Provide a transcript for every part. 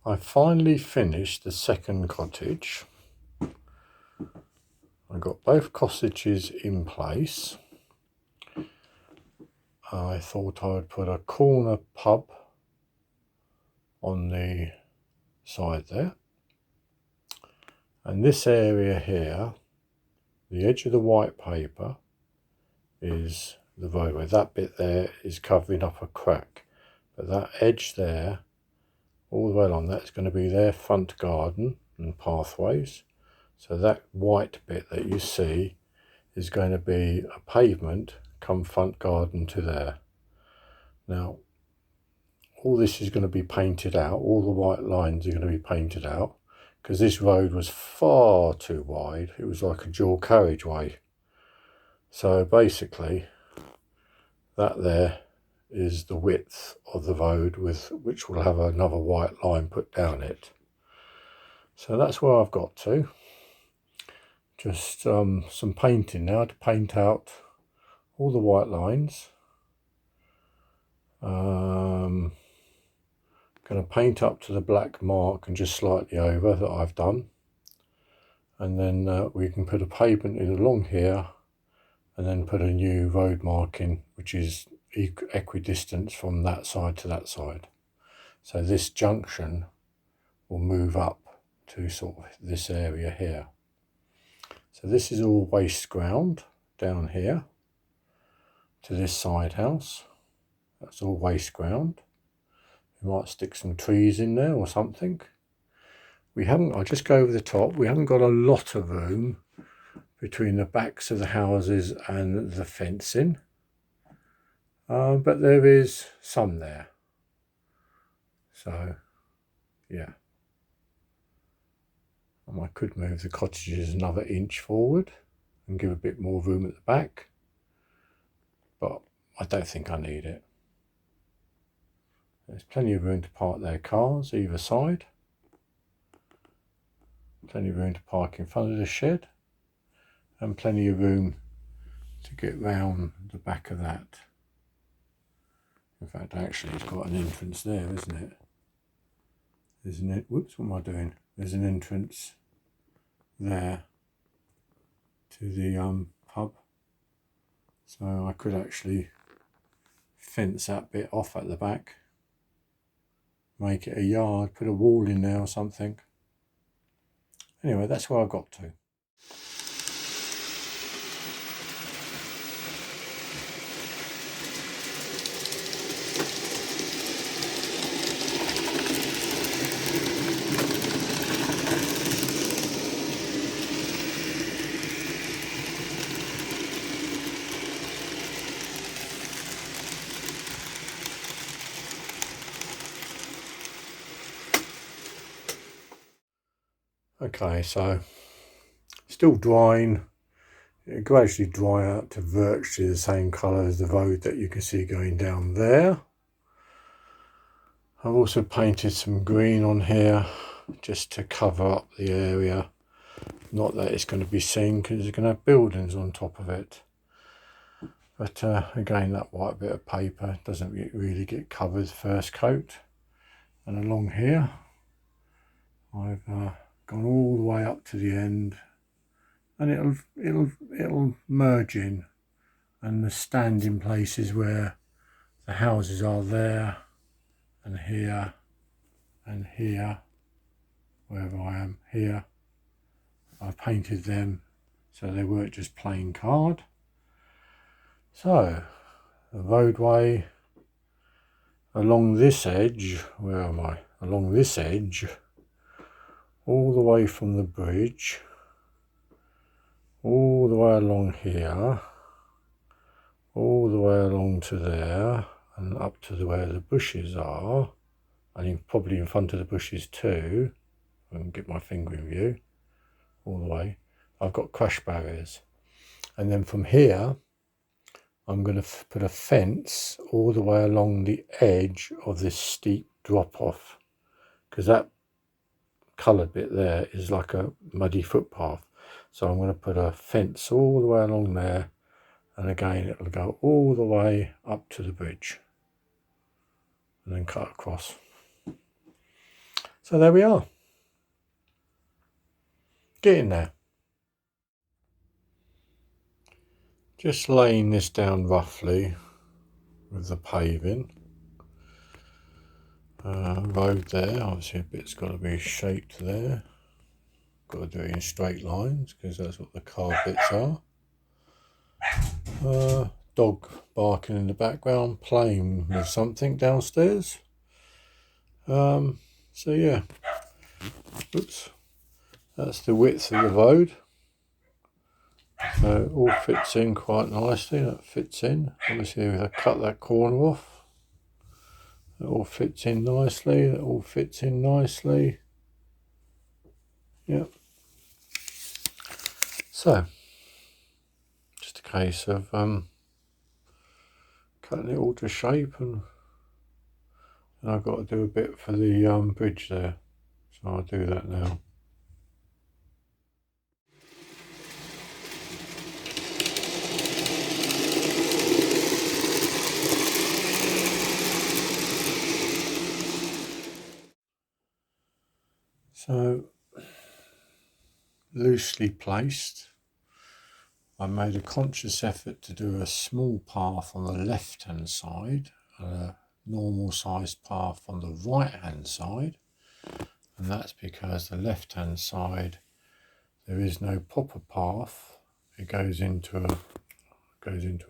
I finally finished the second cottage. I got both cottages in place. I thought I would put a corner pub on the side there. And this area here, the edge of the white paper is the roadway. That bit there is covering up a crack. But that edge there, all the way along, that's going to be their front garden and pathways. So that white bit that you see is going to be a pavement come front garden to there. Now, all this is going to be painted out. All the white lines are going to be painted out because this road was far too wide. It was like a dual carriageway. So basically, that there is the width of the road with which will have another white line put down it. So that's where I've got to. Just some painting now to paint out all the white lines. Going to paint up to the black mark and just slightly over that I've done, and then we can put a pavement in along here and then put a new road marking which is equidistant from that side to that side. So this junction will move up to sort of this area here. So this is all waste ground down here to this side house. That's all waste ground. We might stick some trees in there or something. I'll just go over the top. We haven't got a lot of room between the backs of the houses and the fencing. But there is some there. So, yeah. I could move the cottages another inch forward and give a bit more room at the back. But I don't think I need it. There's plenty of room to park their cars either side. Plenty of room to park in front of the shed. And plenty of room to get round the back of that. In fact, actually, it's got an entrance there, isn't it? There's an whoops, what am I doing? There's an entrance there to the pub. So I could actually fence that bit off at the back. Make it a yard, put a wall in there or something. Anyway, that's where I got to. Okay, so still drying. It'll gradually dry out to virtually the same colour as the road that you can see going down there. I've also painted some green on here just to cover up the area. Not that it's going to be seen because it's going to have buildings on top of it. But again, that white bit of paper doesn't really get covered first coat. And along here, I've gone all the way up to the end, and it'll merge in, and the standing places where the houses are there and here and here, wherever I am here, I've painted them so they weren't just plain card. So the roadway along this edge, where am I? Along this edge, all the way from the bridge, all the way along here, all the way along to there, and up to where the bushes are, and probably in front of the bushes too. I can get my finger in view, all the way. I've got crash barriers. And then from here, I'm going to put a fence all the way along the edge of this steep drop off, because that coloured bit there is like a muddy footpath. So I'm going to put a fence all the way along there, and again it'll go all the way up to the bridge and then cut across. So there we are. Getting there. Just laying this down roughly with the paving. Road there, obviously a bit's got to be shaped there. Got to do it in straight lines because that's what the car bits are. Dog barking in the background, playing with something downstairs. So yeah, oops, that's the width of the road. So it all fits in quite nicely. That fits in. Obviously, if I cut that corner off, it all fits in nicely. That all fits in nicely. Yep. So just a case of cutting it all to shape, and I've got to do a bit for the bridge there, so I'll do that now. So loosely placed, I made a conscious effort to do a small path on the left hand side, a normal sized path on the right hand side, and that's because the left hand side there is no proper path. It goes into a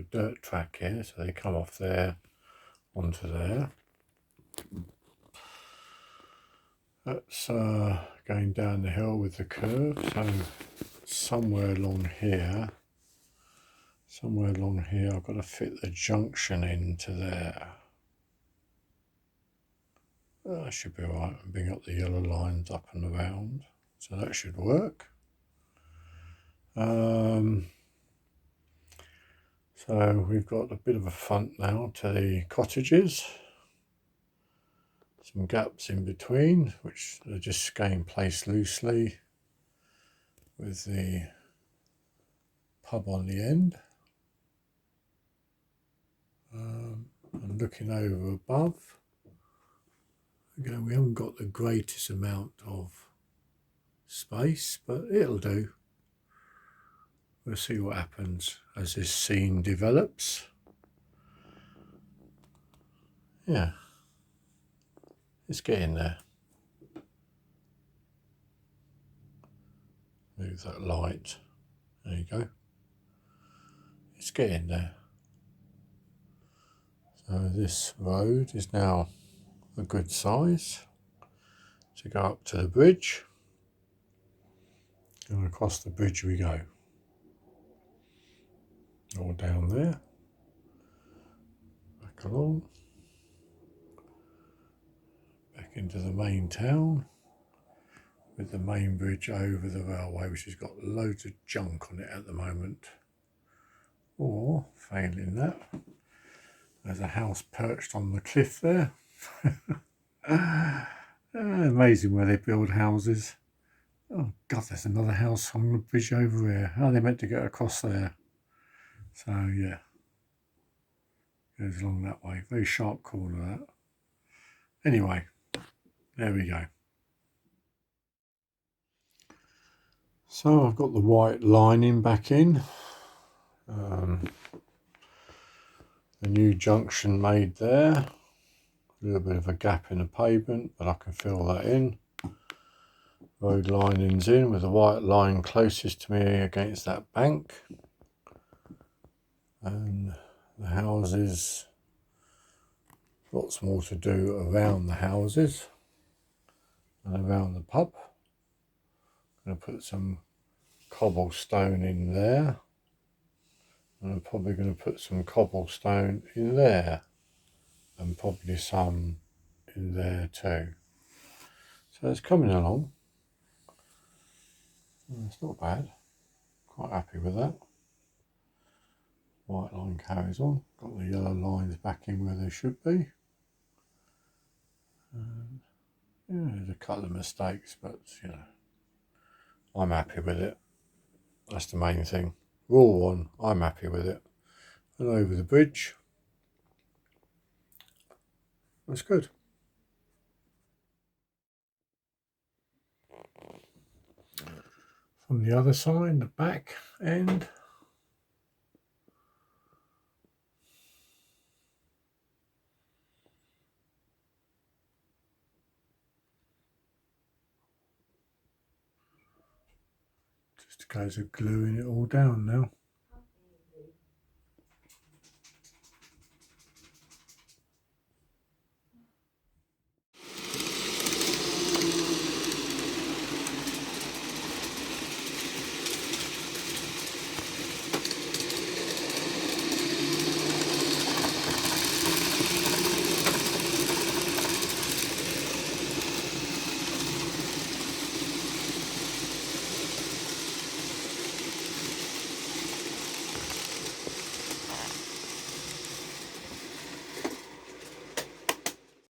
dirt track here, so they come off there onto there. That's going down the hill with the curve, so somewhere along here I've got to fit the junction into there. That should be right, and bring up the yellow lines up and around, so that should work. So we've got a bit of a front now to the cottages, some gaps in between which are just getting placed loosely with the pub on the end. I'm looking over above. Again, we haven't got the greatest amount of space, but it'll do. We'll see what happens as this scene develops. Yeah, it's getting there. Move that light. There you go. It's getting there. So this road is now a good size to go up to the bridge. And across the bridge we go. All down there. Back along. Back into the main town. With the main bridge over the railway, which has got loads of junk on it at the moment. Or, failing that, there's a house perched on the cliff there. Amazing where they build houses. Oh God, there's another house on the bridge over here. How are they meant to get across there? So yeah, goes along that way. Very sharp corner that. Anyway, there we go. So I've got the white lining back in. The new junction made there. A little bit of a gap in the pavement, but I can fill that in. Road lining's in with the white line closest to me against that bank. And the houses, lots more to do around the houses and around the pub. I'm going to put some cobblestone in there. And I'm probably going to put some cobblestone in there. And probably some in there too. So it's coming along. It's not bad. Quite happy with that. White line carries on. Got the yellow lines back in where they should be. Yeah, there's a couple of mistakes, but you know, I'm happy with it. That's the main thing. Rule one, I'm happy with it. And over the bridge, that's good. on the other side, the back end. Just a case of gluing it all down now.